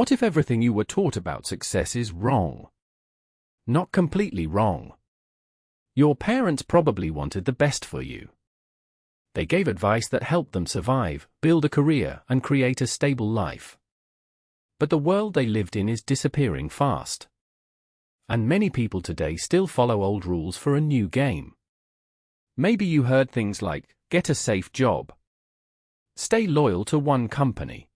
What if everything you were taught about success is wrong? Not completely wrong. Your parents probably wanted the best for you. They gave advice that helped them survive, build a career, and create a stable life. But the world they lived in is disappearing fast. And many people today still follow old rules for a new game. Maybe you heard things like, get a safe job. Stay loyal to one company.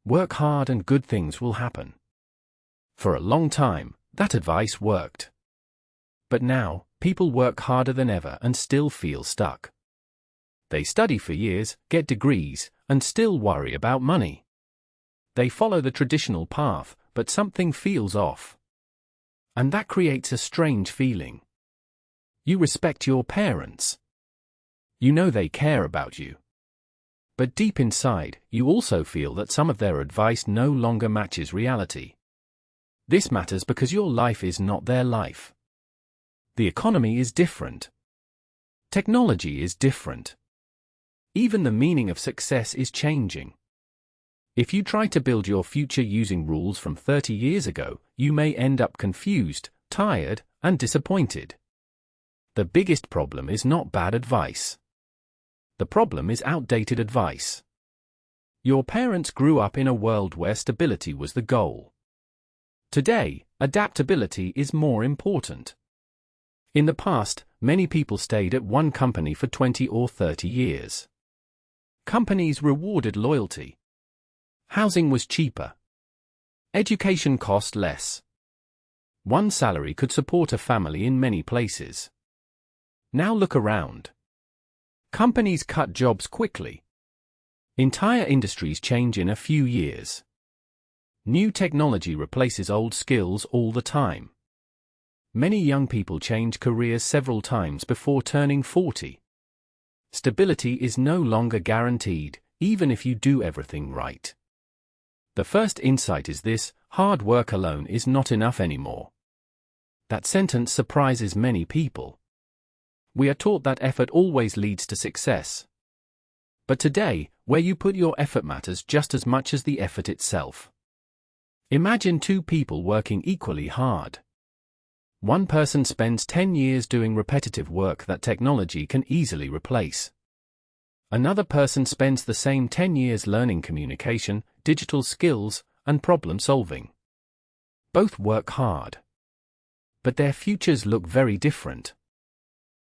Work hard and good things will happen. For a long time, that advice worked. But now, people work harder than ever and still feel stuck. They study for years, get degrees, and still worry about money. They follow the traditional path, but something feels off. And that creates a strange feeling. You respect your parents. You know they care about you. But deep inside, you also feel that some of their advice no longer matches reality. This matters because your life is not their life. The economy is different. Technology is different. Even the meaning of success is changing. If you try to build your future using rules from 30 years ago, you may end up confused, tired, and disappointed. The biggest problem is not bad advice. The problem is outdated advice. Your parents grew up in a world where stability was the goal. Today, adaptability is more important. In the past, many people stayed at one company for 20 or 30 years. Companies rewarded loyalty. Housing was cheaper. Education cost less. One salary could support a family in many places. Now look around. Companies cut jobs quickly. Entire industries change in a few years. New technology replaces old skills all the time. Many young people change careers several times before turning 40. Stability is no longer guaranteed, even if you do everything right. The first insight is this: hard work alone is not enough anymore. That sentence surprises many people. We are taught that effort always leads to success. But today, where you put your effort matters just as much as the effort itself. Imagine two people working equally hard. One person spends 10 years doing repetitive work that technology can easily replace. Another person spends the same 10 years learning communication, digital skills, and problem solving. Both work hard. But their futures look very different.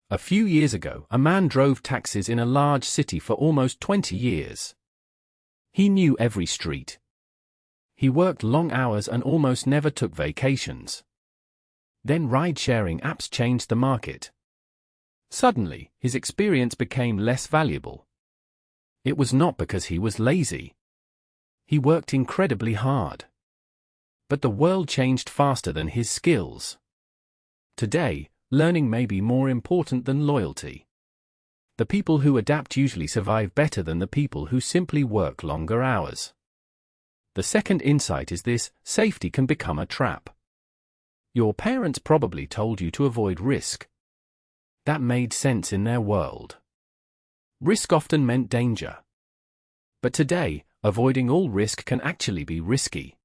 A few years ago, a man drove taxis in a large city for almost 20 years. He knew every street. He worked long hours and almost never took vacations. Then ride-sharing apps changed the market. Suddenly, his experience became less valuable. It was not because he was lazy. He worked incredibly hard. But the world changed faster than his skills. Today, learning may be more important than loyalty. The people who adapt usually survive better than the people who simply work longer hours. The second insight is this: safety can become a trap. Your parents probably told you to avoid risk. That made sense in their world. Risk often meant danger. But today, avoiding all risk can actually be risky.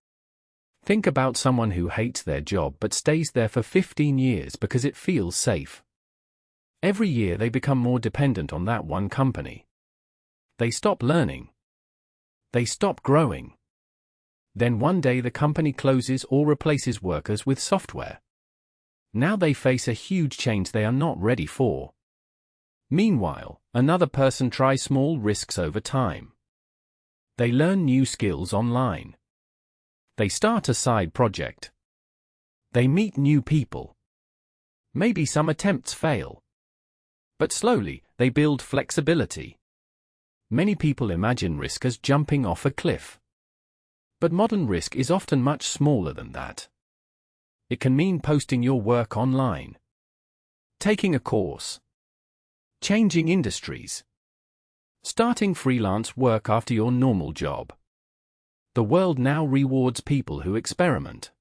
Think about someone who hates their job but stays there for 15 years because it feels safe. Every year they become more dependent on that one company. They stop learning. They stop growing. Then one day the company closes or replaces workers with software. Now they face a huge change they are not ready for. Meanwhile, another person tries small risks over time. They learn new skills online. They start a side project. They meet new people. Maybe some attempts fail. But slowly, they build flexibility. Many people imagine risk as jumping off a cliff. But modern risk is often much smaller than that. It can mean posting your work online, taking a course, changing industries, starting freelance work after your normal job. The world now rewards people who experiment.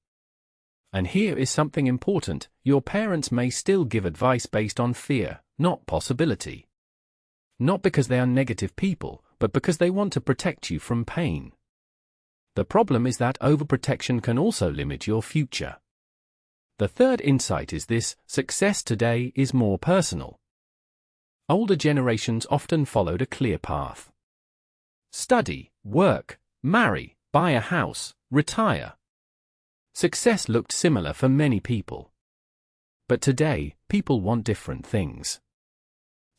And here is something important: your parents may still give advice based on fear, not possibility. Not because they are negative people, but because they want to protect you from pain. The problem is that overprotection can also limit your future. The third insight is this: success today is more personal. Older generations often followed a clear path. Study, work, marry, buy a house, retire. Success looked similar for many people. But today, people want different things.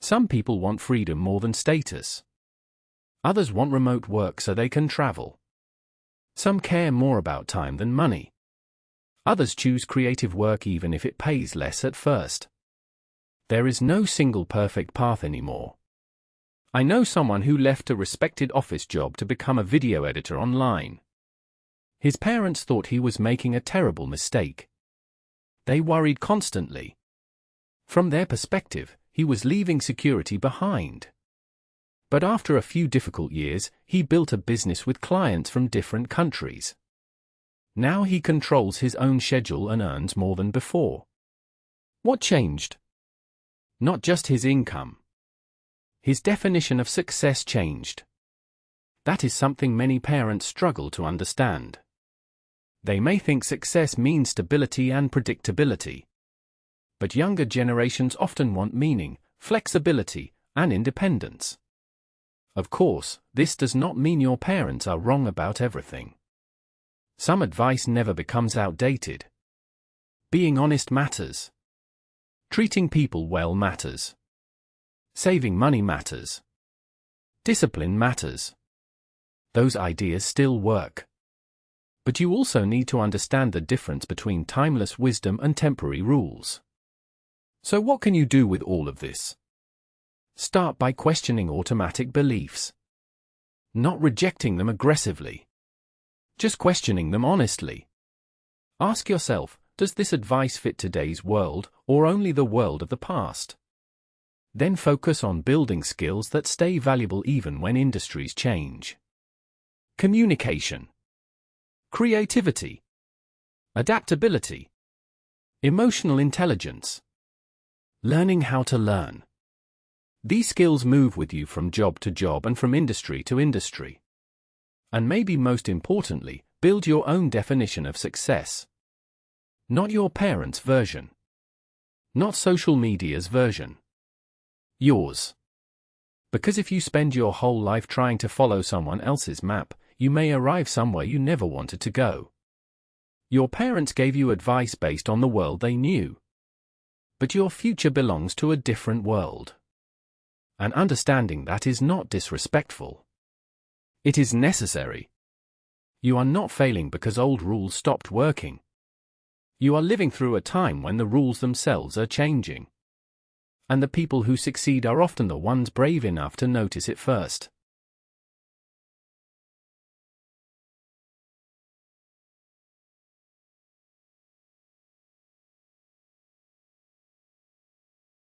Some people want freedom more than status. Others want remote work so they can travel. Some care more about time than money. Others choose creative work even if it pays less at first. There is no single perfect path anymore. I know someone who left a respected office job to become a video editor online. His parents thought he was making a terrible mistake. They worried constantly. From their perspective, he was leaving security behind. But after a few difficult years, he built a business with clients from different countries. Now he controls his own schedule and earns more than before. What changed? Not just his income. His definition of success changed. That is something many parents struggle to understand. They may think success means stability and predictability. But younger generations often want meaning, flexibility, and independence. Of course, this does not mean your parents are wrong about everything. Some advice never becomes outdated. Being honest matters. Treating people well matters. Saving money matters. Discipline matters. Those ideas still work. But you also need to understand the difference between timeless wisdom and temporary rules. So what can you do with all of this? Start by questioning automatic beliefs. Not rejecting them aggressively. Just questioning them honestly. Ask yourself, does this advice fit today's world, or only the world of the past? Then focus on building skills that stay valuable even when industries change. Communication. Creativity. Adaptability. Emotional intelligence. Learning how to learn. These skills move with you from job to job and from industry to industry. And maybe most importantly, build your own definition of success. Not your parents' version. Not social media's version. Yours. Because if you spend your whole life trying to follow someone else's map, you may arrive somewhere you never wanted to go. Your parents gave you advice based on the world they knew. But your future belongs to a different world. And understanding that is not disrespectful. It is necessary. You are not failing because old rules stopped working. You are living through a time when the rules themselves are changing. And the people who succeed are often the ones brave enough to notice it first.